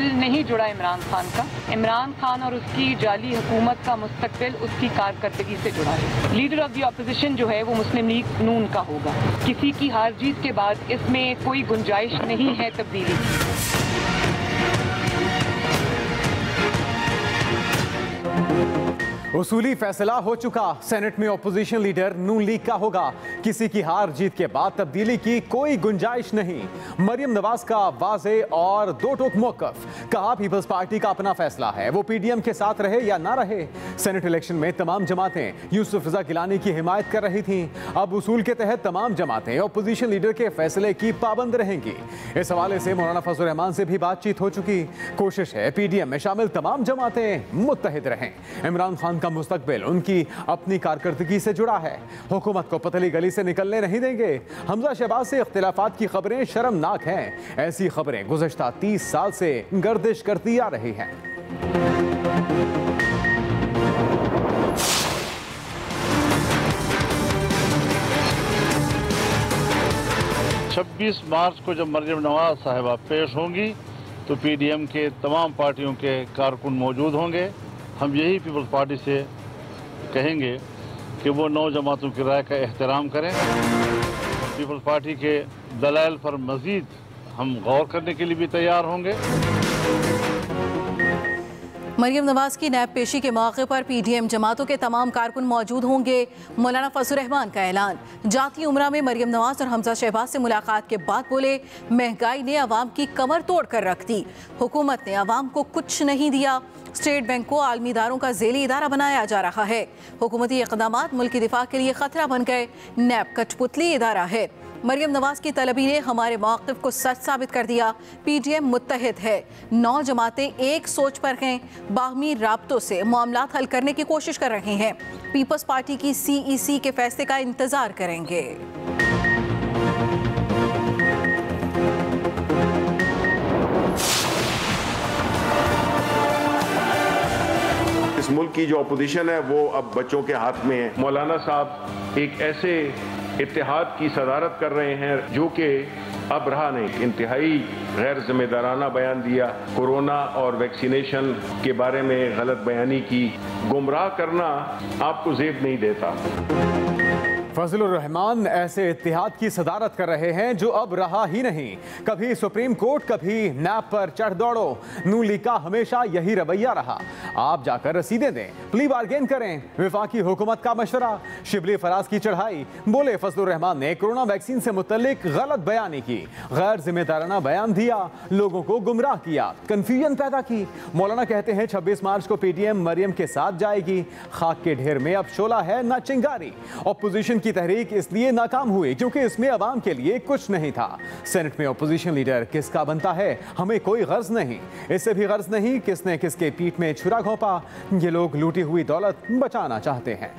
मुस्तकबिल नहीं जुड़ा इमरान खान का। इमरान खान और उसकी जाली हुकूमत का मुस्तकबिल उसकी कारकर्दगी से जुड़ा है। लीडर ऑफ द ऑपोजिशन जो है वो मुस्लिम लीग नून का होगा। किसी की हार जीत के बाद इसमें कोई गुंजाइश नहीं है तब्दीली की। उसूली फैसला हो चुका, सेनेट में ओपोजिशन लीडर नून लीग का होगा। किसी की हार जीत के बाद तब्दीली की कोई गुंजाइश नहीं। मरियम नवाज का वाज़े और दो टोक मौक़िफ़, कहा पीपल्स पार्टी का अपना फैसला है, वो पीडीएम के साथ रहे या ना रहे। सेनेट इलेक्शन में तमाम जमातें यूसुफ रजा गिलानी की हिमायत कर रही थीं। अब उसूल के तहत तमाम जमातें ओपोजिशन लीडर के फैसले की पाबंद रहेंगी। इस हवाले से मौलाना फजल रहमान से भी बातचीत हो चुकी। कोशिश है पीडीएम में शामिल तमाम जमातें मुत्तहिद रहें। इमरान खान का मुस्तकबिल उनकी अपनी कारकर्दगी से जुड़ा है। हुकूमत को पतली गली से निकलने नहीं देंगे। हमजा शहबाज से इख्तिलाफात की खबरें शर्मनाक हैं। ऐसी खबरें गुज़श्ता 30 साल से गर्दिश करती आ रही हैं। 26 मार्च को जब मरियम नवाज साहिबा पेश होंगी तो पीडीएम के तमाम पार्टियों के कारकुन मौजूद होंगे। हम यही पीपल्स पार्टी से कहेंगे कि वो 9 जमातों की राय का एहतराम करें। पीपल्स पार्टी के दलाइल पर मज़ीद हम गौर करने के लिए भी तैयार होंगे। मरियम नवाज की नैब पेशी के मौके पर पीडीएम जमातों के तमाम कारकुन मौजूद होंगे। मौलाना फजल रहमान का ऐलान। जाती उमरा में मरियम नवाज और हमजा शहबाज से मुलाकात के बाद बोले, महंगाई ने अवाम की कमर तोड़ कर रख दी, हुकूमत ने अवाम को कुछ नहीं दिया। स्टेट बैंक को आलमी इदारों का ज़ेली इदारा बनाया जा रहा है। हुकूमती इक़दामात मुल्क की दिफा के लिए खतरा बन गए। नैब कठपुतली इदारा है। मरियम नवाज की तलबी ने हमारे मौक़िफ़ को सच साबित कर दिया। पीडीएम मुत्तहिद है। 9 जमातें एक सोच पर हैं। बाहमी राब्तों से मामलात हल करने की कोशिश कर रही हैं। पीपल्स पार्टी की सीईसी के फैसले का इंतज़ार करेंगे। इस मुल्क की जो अपोजिशन है वो अब बच्चों के हाथ में है। मौलाना साहब एक ऐसे इत्तेहाद की सदारत कर रहे हैं जो कि अब रहा नहीं। इंतहाई गैर जिम्मेदाराना बयान दिया, कोरोना और वैक्सीनेशन के बारे में गलत बयानी की। गुमराह करना आपको ज़ेब नहीं देता। फजल रहमान ऐसे इत्तेहाद की सदारत कर रहे हैं जो अब रहा ही नहीं। कभी सुप्रीम कोर्ट, कभी नैब पर चढ़ दौड़ो। नून लीग का हमेशा यही रवैया रहा। आप जाकर रसीदें दें, प्ली बार्गेन करें। वफाकी हुकूमत का मशवरा, शिबली फराज की चढ़ाई। बोले फजल रहमान ने कोरोना वैक्सीन से मुतल्लिक गलत बयानी की, गैर जिम्मेदाराना बयान दिया, लोगों को गुमराह किया, कंफ्यूजन पैदा की। मौलाना कहते हैं 26 मार्च को पीडीएम मरियम के साथ जाएगी। खाक के ढेर में अब शोला है ना चिंगारी। ऑपोजिशन की तहरीक इसलिए नाकाम हुई क्योंकि इसमें अवाम के लिए कुछ नहीं था। सेनेट में ऑपोजिशन लीडर किसका बनता है, हमें कोई गर्ज नहीं। इससे भी गर्ज नहीं किसने किसके पीठ में छुरा घोंपा। ये लोग लूटी हुई दौलत बचाना चाहते हैं।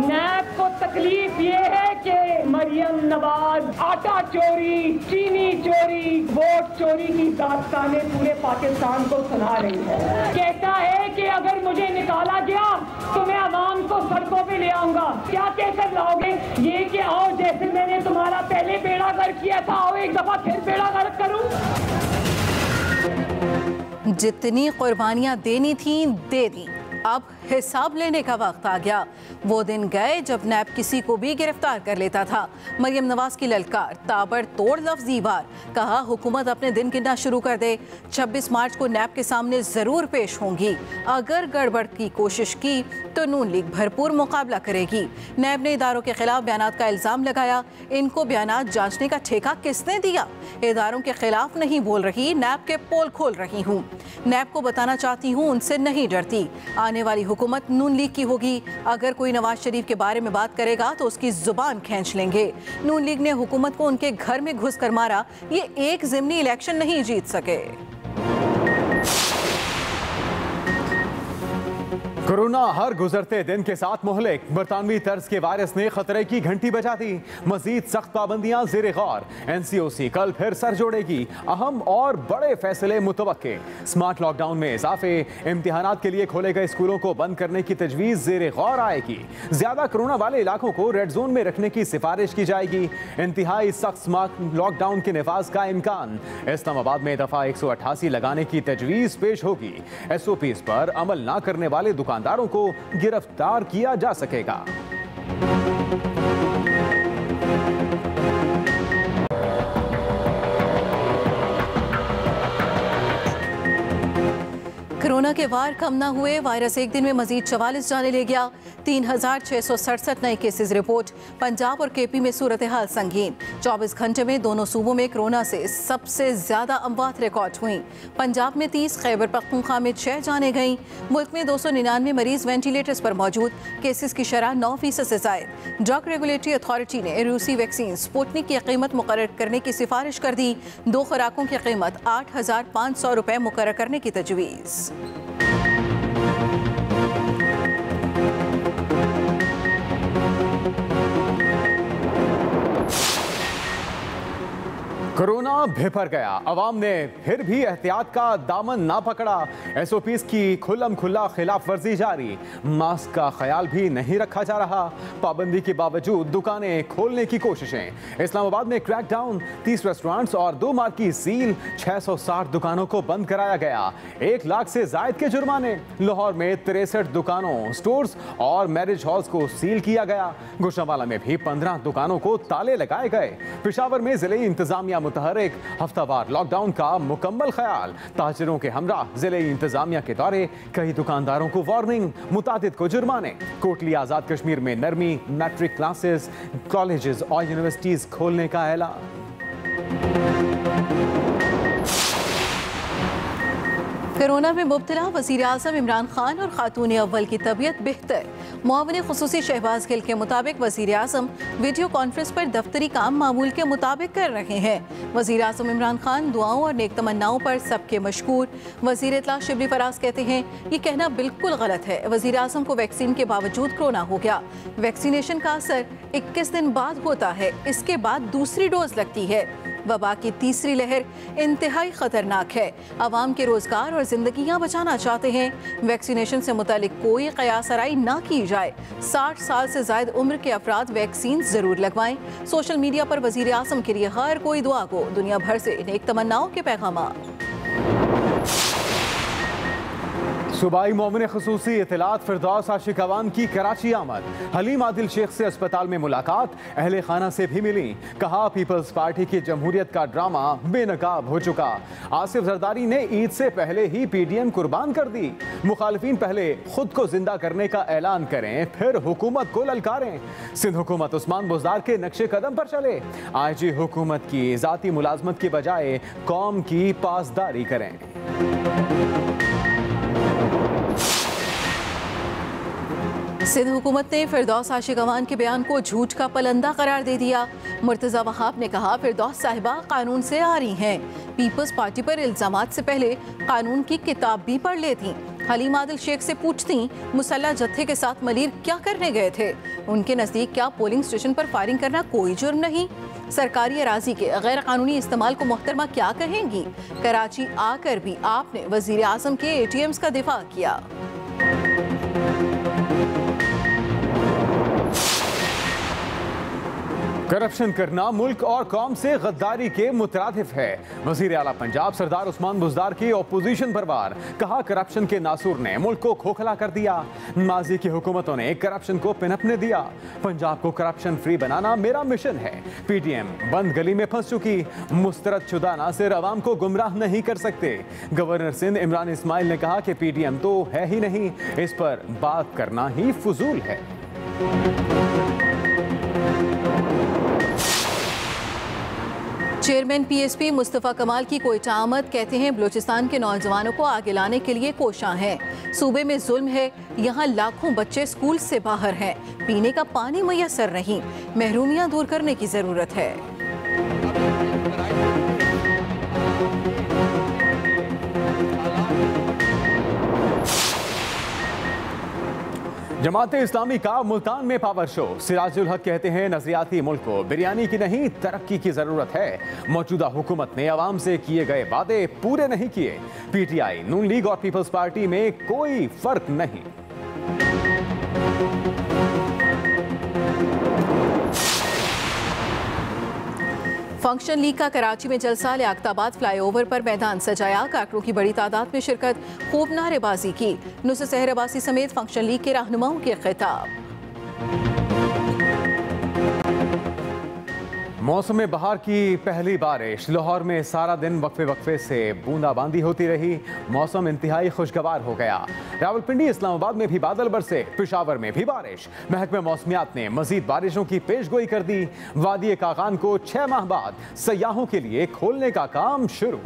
नैब को तकलीफ ये है कि मरियम नवाज आटा चोरी, चीनी चोरी, वोट चोरी की दास्तानें पूरे पाकिस्तान को सुना रही है। कहता है कि अगर मुझे निकाला गया तो मैं अवाम को सड़कों पे ले आऊंगा। क्या कहकर लाओगे? ये कि आओ जैसे मैंने तुम्हारा पहले बेड़ा गर्क किया था, आओ एक दफा फिर बेड़ा गर्क करूं। जितनी कुर्बानियां देनी थी दे दी, अब हिसाब लेने का वक्त आ गया। वो दिन गए जब नैब किसी को भी गिरफ्तार कर लेता था। मरियम नवाज की ललकार, ताबड़तोड़ लफ्ज़ी वार। कहा हुकूमत अपने दिन गिनना शुरू कर दे। 26 मार्च को नैब के सामने ज़रूर पेश होंगी। अगर गड़बड़ की कोशिश की तो नून लीग भरपूर मुकाबला करेगी। नैब ने इदारों के खिलाफ बयानात का इल्ज़ाम लगाया। इनको बयानात जांचने का ठेका किसने दिया? इदारों के खिलाफ नहीं बोल रही, नैब के पोल खोल रही हूँ। नैब को बताना चाहती हूँ उनसे नहीं डरती। आने वाली हुकूमत नून लीग की होगी। अगर कोई नवाज शरीफ के बारे में बात करेगा तो उसकी जुबान खींच लेंगे। नून लीग ने हुकूमत को उनके घर में घुस कर मारा। ये एक ज़िमनी इलेक्शन नहीं जीत सके। कोरोना हर गुजरते दिन के साथ मुहलिक। बरतानवी तर्ज के वायरस ने खतरे की घंटी बजा दी। मजीद सख्त पाबंदियां ज़ेरे गौर। NCOC कल फिर सर जोड़ेगी। अहम और बड़े फैसले मुतवक्के। स्मार्ट लॉकडाउन में इजाफे। इम्तिहानात के लिए खोले गए स्कूलों को बंद करने की तजवीज़ ज़ेरे गौर आएगी। ज्यादा कोरोना वाले इलाकों को रेड जोन में रखने की सिफारिश की जाएगी। इंतहाई सख्त स्मार्ट लॉकडाउन के नफाज का इम्कान। इस्लामाबाद में दफा 188 लगाने की तजवीज़ पेश होगी। SOPs पर अमल न करने वाले दुकानदारों को गिरफ्तार किया जा सकेगा। कोरोना के वार कम न हुए। वायरस एक दिन में मजीद 44 जाने ले गया। 3667 नए केसेस रिपोर्ट। पंजाब और KP में सूरत हाल संगीन। 24 घंटे में दोनों सूबों में कोरोना से सबसे ज्यादा अमवात रिकॉर्ड हुई। पंजाब में 30, खैबर पख्तूनख्वा में 6 जाने गईं। मुल्क में 299 मरीज वेंटिलेटर्स पर मौजूद। केसेस की शरह 9% से जायद। ड्रग रेगुलेटरी अथॉरिटी ने रूसी वैक्सीन स्पुतनिक की कीमत मुकर्रर करने की सिफारिश कर दी। 2 खुराकों की कीमत 8,500 रुपये मुकर्रर करने की तजवीज़। कोरोना भिफर गया। अवाम ने फिर भी एहतियात का दामन ना पकड़ा। SOPs की खुल्लम खुल्ला खिलाफ वर्जी जारी। मास्क का ख्याल भी नहीं रखा जा रहा। पाबंदी के बावजूद दुकानें खोलने की कोशिशें। इस्लामाबाद में क्रैकडाउन। 30 रेस्टोरेंट्स और 2 मार्की सील। 660 दुकानों को बंद कराया गया। 1 लाख से जायद के जुर्माने। लाहौर में 63 दुकानों, स्टोर्स और मैरिज हॉल्स को सील किया गया। गुजरांवाला में भी 15 दुकानों को ताले लगाए गए। पेशावर में जिले इंतजामिया मुतहरिक। हफ्तावार लॉकडाउन का मुकम्मल ख्याल। ताजिरों के हमरा जिले इंतजामिया के दौरे। कई दुकानदारों को वार्निंग, मुतादिद को जुर्माने। कोटली आजाद कश्मीर में नरमी। मैट्रिक क्लासेस, कॉलेजेस और यूनिवर्सिटीज खोलने का ऐलान। कोरोना में मुब्तला वज़ीर आज़म इमरान खान और खातून अव्वल की तबीयत बेहतर। मुआविन खुसूसी शहबाज गिल के मुताबिक वज़ीर आज़म वीडियो कॉन्फ्रेंस पर दफ्तरी काम मामूल के मुताबिक कर रहे हैं। वज़ीर आज़म इमरान खान दुआओं और नेक तमन्नाओं पर सबके मशकूर। वज़ीर इत्तला शिबली फराज कहते हैं, ये कहना बिल्कुल गलत है। वज़ीर आज़म को वैक्सीन के बावजूद कोरोना हो गया। वैक्सीनेशन का असर 21 दिन बाद होता है। इसके बाद दूसरी डोज लगती है। वबा की तीसरी लहर इंतहाई खतरनाक है। आवाम के रोजगार और जिंदगियां बचाना चाहते हैं। वैक्सीनेशन से मुतालिक कोई कयासराई ना की जाए। 60 साल से ज्यादा उम्र के अफराद वैक्सीन जरूर लगवाएं। सोशल मीडिया पर वजीर आज़म के लिए हर कोई दुआ को दुनिया भर से नेक तमन्नाओं के पैगाम। सूबाई मोमिन खुसूसी इत्तलात फिरदौस आशिक अवान की कराची आमद। हलीम आदिल शेख से अस्पताल में मुलाकात। अहले खाना से भी मिली। कहा पीपल्स पार्टी की जमहूरियत का ड्रामा बेनकाब हो चुका। आसिफ जरदारी ने ईद से पहले ही PDM कुर्बान कर दी। मुखालिफिन पहले खुद को जिंदा करने का ऐलान करें, फिर हुकूमत को ललकारें। सिंध हुकूमत उस्मान बुज़दार के नक्शे कदम पर चले। IG हुकूमत की ज़ाती मुलाजमत की बजाय कौम की पासदारी करें। सिंध हुकूमत ने फिरदौस आशिक अवान के बयान को झूठ का पलंदा करार दे दिया। मुर्तज़ा वहाब ने कहा, फिरदौस साहिबा कानून से आ रही हैं। पीपल्स पार्टी पर इल्जामात से पहले कानून की किताब भी पढ़ लेती। हलीम आदिल शेख से पूछती, मुसल्ला जत्थे के साथ मलीर क्या करने गए थे? उनके नज़दीक क्या पोलिंग स्टेशन पर फायरिंग करना कोई जुर्म नहीं? सरकारी अराजी के गैर कानूनी इस्तेमाल को मोहतरमा क्या कहेंगी? कराची आकर भी आपने वज़ीर आज़म के ATMs का दिफा किया। करप्शन करना मुल्क और कौम से गद्दारी के मुतरादिफ है। वजीर आला पंजाब सरदार उस्मान बुज़दार की ओपोजिशन पर वार। कहा करप्शन के नासूर ने मुल्क को खोखला कर दिया। माजी की हुकूमतों ने करप्शन को पनपने दिया। पंजाब को करप्शन फ्री बनाना मेरा मिशन है। PDM बंद गली में फंस चुकी। मुस्तरद शुदा नासिर अवाम को गुमराह नहीं कर सकते। गवर्नर सिंध इमरान इस्माइल ने कहा कि PDM तो है ही नहीं, इस पर बात करना ही फजूल है। चेयरमैन PSP मुस्तफ़ा कमाल की कोयटा आमद। कहते हैं बलूचिस्तान के नौजवानों को आगे लाने के लिए कोशां हैं। सूबे में जुल्म है, यहाँ लाखों बच्चे स्कूल से बाहर हैं। पीने का पानी मुयस्सर नहीं। महरूमियाँ दूर करने की ज़रूरत है। जमाते इस्लामी का मुल्तान में पावर शो। सिराजुल हक कहते हैं नजरियाती मुल्क को बिरयानी की नहीं तरक्की की जरूरत है। मौजूदा हुकूमत ने अवाम से किए गए वादे पूरे नहीं किए। पीटीआई, नून लीग और पीपल्स पार्टी में कोई फर्क नहीं। फंक्शन लीग का कराची में जलसा। लियाकताबाद फ्लाईओवर पर मैदान सजाया। कारकुनों की बड़ी तादाद में शिरकत। खूब नारेबाजी की। नुसरत सहर अब्बासी समेत फंक्शन लीग के रहनुमाओं के खिताब। मौसम बहार की पहली बारिश। लाहौर में सारा दिन वक्फे वक्फे से बूंदाबांदी होती रही। मौसम इंतहाई खुशगवार हो गया। रावलपिंडी, इस्लामाबाद में भी बादल बरसे। पेशावर में भी बारिश। महकमे मौसमियात ने मजीद बारिशों की पेशगोई कर दी। वादी कागान को 6 माह बाद सयाहों के लिए खोलने का काम शुरू।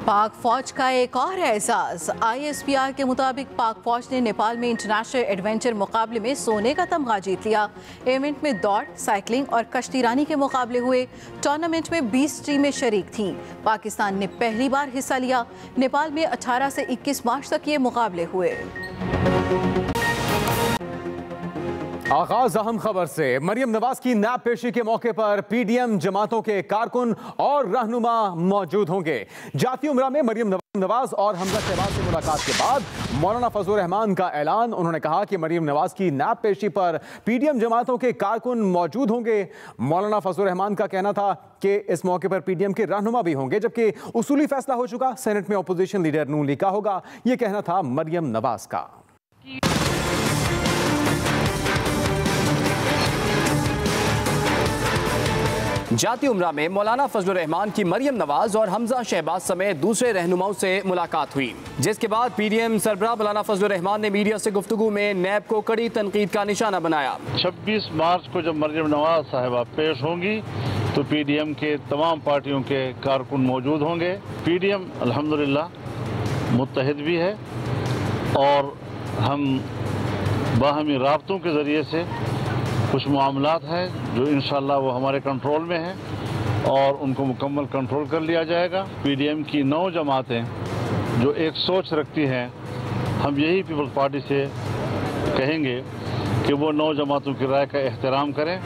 पाक फौज का एक और एजाज। ISPR के मुताबिक पाक फौज ने नेपाल में इंटरनेशनल एडवेंचर मुकाबले में सोने का तमगा जीत लिया। इवेंट में दौड़, साइकिलिंग और कश्तीरानी के मुकाबले हुए। टूर्नामेंट में 20 टीमें शरीक थीं। पाकिस्तान ने पहली बार हिस्सा लिया। नेपाल में 18 से 21 मार्च तक ये मुकाबले हुए। आगाज अहम खबर से। मरियम नवाज की नैब पेशी के मौके पर PDM जमातों के कारकुन और रहनुमा मौजूद होंगे। जाती उमरा में मरियम नवाज और हमजा शहबाज से मुलाकात के बाद मौलाना फजलुर रहमान का ऐलान। उन्होंने कहा कि मरियम नवाज की नैब पेशी पर PDM जमातों के कारकुन मौजूद होंगे। मौलाना फजलुर रहमान का कहना था कि इस मौके पर PDM के रहनुमा भी होंगे, जबकि उसूली फैसला हो चुका सेनेट में अपोजिशन लीडर नून लीग का होगा। यह कहना था मरियम नवाज का। जाती उमरा में मौलाना फजलुर रहमान की मरियम नवाज और हमजा शहबाज समेत दूसरे रहनुमाओं से मुलाकात हुई, जिसके बाद PDM सरबराह मौलाना फजलुर रहमान ने मीडिया से गुफ्तगू में नैब को कड़ी तनकीद का निशाना बनाया। 26 मार्च को जब मरियम नवाज साहिबा पेश होंगी तो PDM के तमाम पार्टियों के कारकुन मौजूद होंगे। PDM अल्हम्दुलिल्लाह मुत्तहिद भी है और हम बाहमी राब्तों के ज़रिए से कुछ मामलात हैं जो इंशाअल्लाह वो हमारे कंट्रोल में हैं और उनको मुकम्मल कंट्रोल कर लिया जाएगा। PDM की 9 जमातें जो एक सोच रखती हैं, हम यही पीपल्स पार्टी से कहेंगे कि वो 9 जमातों की राय का एहतराम करें।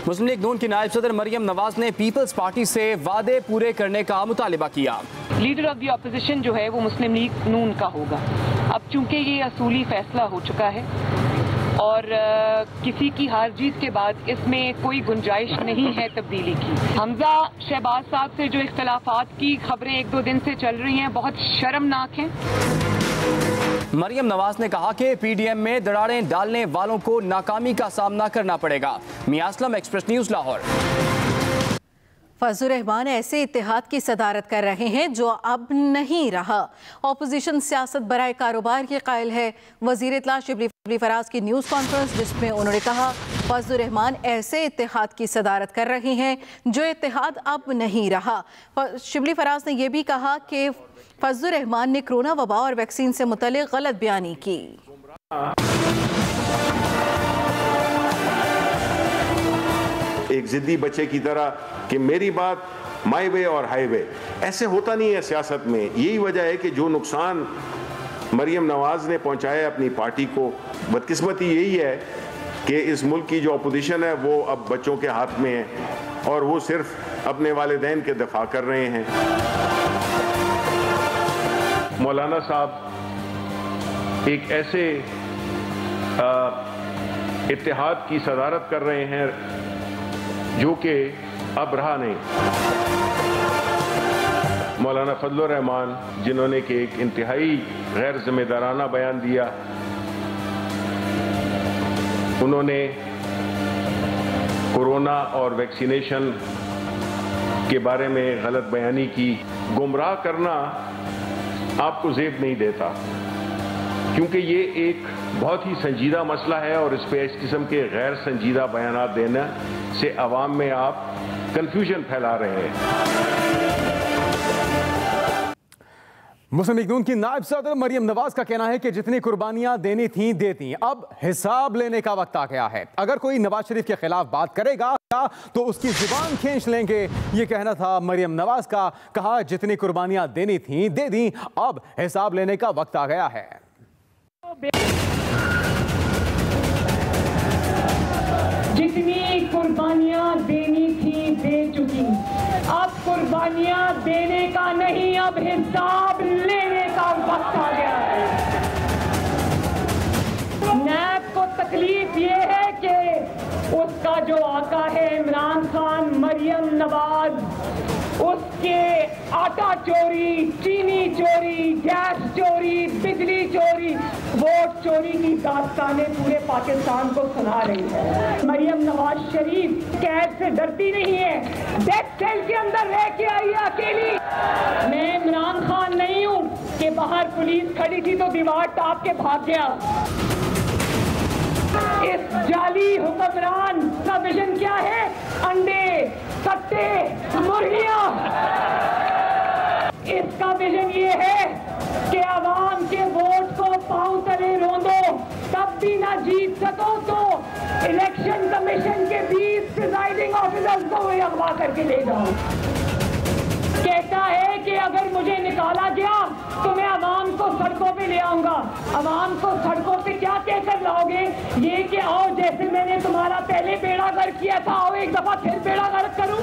मुस्लिम लीग नून की नायब सदर मरियम नवाज ने पीपल्स पार्टी से वादे पूरे करने का मुतालिबा किया। लीडर ऑफ द ऑपोजिशन जो है वो मुस्लिम लीग नून का होगा। अब चूंकि ये असूली फैसला हो चुका है और किसी की हार जीत के बाद इसमें कोई गुंजाइश नहीं है तब्दीली की। हमजा शहबाज साहब से जो इख्तलाफात की खबरें 1-2 दिन से चल रही हैं, बहुत शर्मनाक हैं। मरियम नवाज ने कहा कि PDM में दरारें डालने वालों को नाकामी का सामना करना पड़ेगा। मियां असलम, एक्सप्रेस न्यूज, लाहौर। फजलुर रहमान ऐसे इत्तेहाद की सदारत कर रहे हैं जो अब नहीं रहा। ऑपोजिशन सियासत बराए कारोबार के कायल है। वजीर इत्तला शिबली फराज की न्यूज़ कॉन्फ्रेंस, जिसमें उन्होंने कहा फजलुर रहमान ऐसे इत्तेहाद की सदारत कर रहे हैं जो इत्तेहाद अब नहीं रहा। शिबली फराज ने यह भी कहा कि फजलुर रहमान ने कोरोना वबा और वैक्सीन से मुतल्लिक़ गलत बयानी की। एक जिद्दी बच्चे की तरह कि मेरी बात माई वे और हाईवे, ऐसे होता नहीं है सियासत में। यही वजह है कि जो नुकसान मरियम नवाज ने पहुंचाया अपनी पार्टी को, बदकिस्मती यही है कि इस मुल्क की जो अपोजिशन है वो अब बच्चों के हाथ में है और वो सिर्फ अपने वालिदैन के दफा कर रहे हैं। मौलाना साहब एक ऐसे इत्तेहाद की सदारत कर रहे हैं जो कि अब रहा नहीं। मौलाना फजलुर रहमान जिन्होंने कि एक इंतहाई गैर जिम्मेदाराना बयान दिया, उन्होंने कोरोना और वैक्सीनेशन के बारे में गलत बयानी की। गुमराह करना आपको ज़ेब नहीं देता, क्योंकि ये एक बहुत ही संजीदा मसला है और इस पे इस किस्म के गैर संजीदा बयानात देने से अवाम में आप कंफ्यूजन फैला रहे हैं। मुस्लिम लीग नून की नायब सदर मरियम नवाज का कहना है कि जितनी कुर्बानियां देनी थी दे दी, अब हिसाब लेने का वक्त आ गया है। अगर कोई नवाज शरीफ के खिलाफ बात करेगा तो उसकी जुबान खींच लेंगे, ये कहना था मरियम नवाज का। कहा जितनी कुर्बानियां देनी थी दे दी, अब हिसाब लेने का वक्त आ गया है। जितनी कुर्बानियां देनी थी दे चुकी, अब कुर्बानियां देने का नहीं, अब हिसाब लेने का वक्त आ गया है। नैब को तकलीफ ये है कि उसका जो आका है इमरान खान, मरियम नवाज, उसके आटा चोरी, चीनी चोरी, गैस चोरी, बिजली चोरी, वोट चोरी की दास्तानें पूरे पाकिस्तान को सुना रही है। मरियम नवाज शरीफ कैद से डरती नहीं है, डेथ सेल के अंदर रह के आई है अकेली। मैं इमरान खान नहीं हूँ कि बाहर पुलिस खड़ी थी तो दीवार टाप के भाग गया। इस जाली हुक्मरान का विजन क्या है? अंडे, सट्टे, मुर्गियां। इसका विजन ये है कि आवाम के वोट को पांव तले रोंदो, तब भी ना जीत सको तो इलेक्शन कमीशन के 20 प्रिजाइडिंग ऑफिसर्स को वही अगवा करके ले जाओ। कहता है कि अगर मुझे निकाला गया तो मैं आवाम को सड़कों पे ले आऊंगा। आवाम को सड़कों पे क्या कहकर लाओगे? ये कि आओ जैसे मैंने तुम्हारा पहले बेड़ा गर्क किया था, आओ एक दफा फिर बेड़ा गर्क करूं।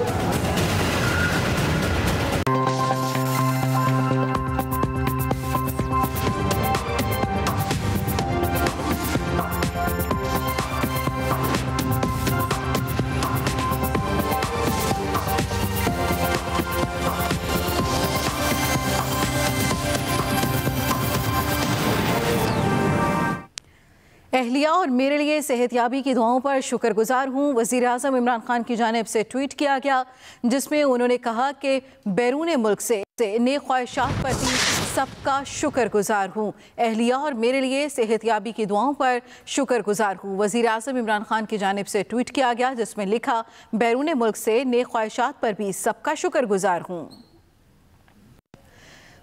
अहलिया और मेरे लिए सेहतयाबी की दुआओं पर शुक्रगुजार हूँ। वज़ीर-ए-आज़म इमरान खान की जानिब से ट्वीट किया गया जिसमें उन्होंने कहा कि बैरून मुल्क से नेक ख्वाहिशात पर भी सबका शुक्रगुजार हूँ। अहलिया और मेरे लिए सेहतयाबी की दुआओं पर शुक्रगुजार हूँ। वज़ीर-ए-आज़म इमरान खान की जानिब से ट्वीट किया गया जिसमें लिखा, बैरून मुल्क से नेक ख्वाहिशात पर भी सबका शुक्रगुजार हूँ।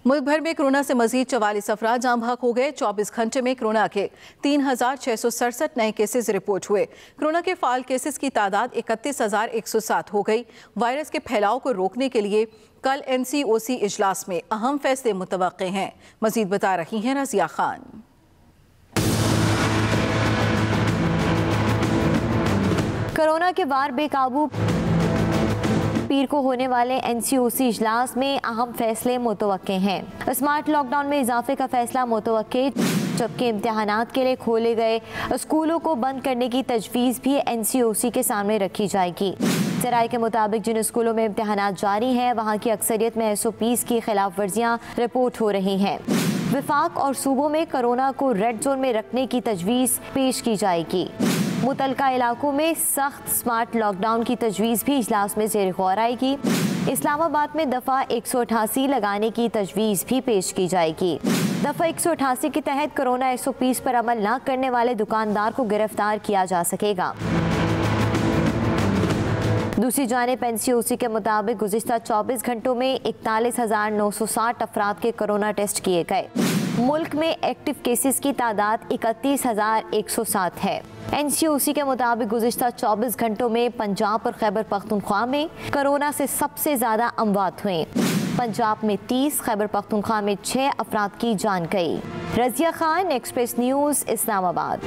मुल्क भर में कोरोना से मजीद 44 अफराद जाम बहक हो गए। 24 घंटे में कोरोना के 3667 नए केसेस रिपोर्ट हुए। कोरोना के फाल केसेस की तादाद 31,107 हो गई। वायरस के फैलाव को रोकने के लिए कल NCOC इजलास में अहम फैसले मुतवक्के हैं। मजीद बता रही हैं रज़िया खान। कोरोना के वार बेकाबू पीर को होने वाले NCOC इजलास में अहम फैसले मुतवक्के हैं। स्मार्ट लॉकडाउन में इजाफे का फैसला मुतवक्के, जबकि इम्तिहानात के लिए खोले गए स्कूलों को बंद करने की तजवीज़ भी NCOC के सामने रखी जाएगी। ज़राए के मुताबिक जिन स्कूलों में इम्तिहानात जारी हैं वहाँ की अक्सरियत में SOPs की खिलाफ वर्जियाँ रिपोर्ट हो रही हैं। विफाक और सूबों में कोरोना को रेड जोन में रखने की तजवीज़ पेश की जाएगी। मुतलका इलाकों में सख्त स्मार्ट लॉकडाउन की तजवीज़ भी इजलास में ज़ेर गौर आएगी। इस्लामाबाद में दफ़ा 188 लगाने की तजवीज़ भी पेश की जाएगी। दफ़ा 188 के तहत कोरोना SOPs पर अमल न करने वाले दुकानदार को गिरफ्तार किया जा सकेगा। दूसरी जानिब NCOC के मुताबिक गुज़िश्ता 24 घंटों में 41,960 अफराद के कोरोना टेस्ट किए गए। मुल्क में एक्टिव केसेस की तादाद 31,107 है। NCOC के मुताबिक गुज़िश्ता 24 घंटों में पंजाब और खैबर पख्तूनख्वा में कोरोना से सबसे ज़्यादा अमवात हुए। पंजाब में 30, खैबर पख्तूनख्वा में 6 अफराद की जान गई। Razia Khan, express news, Islamabad.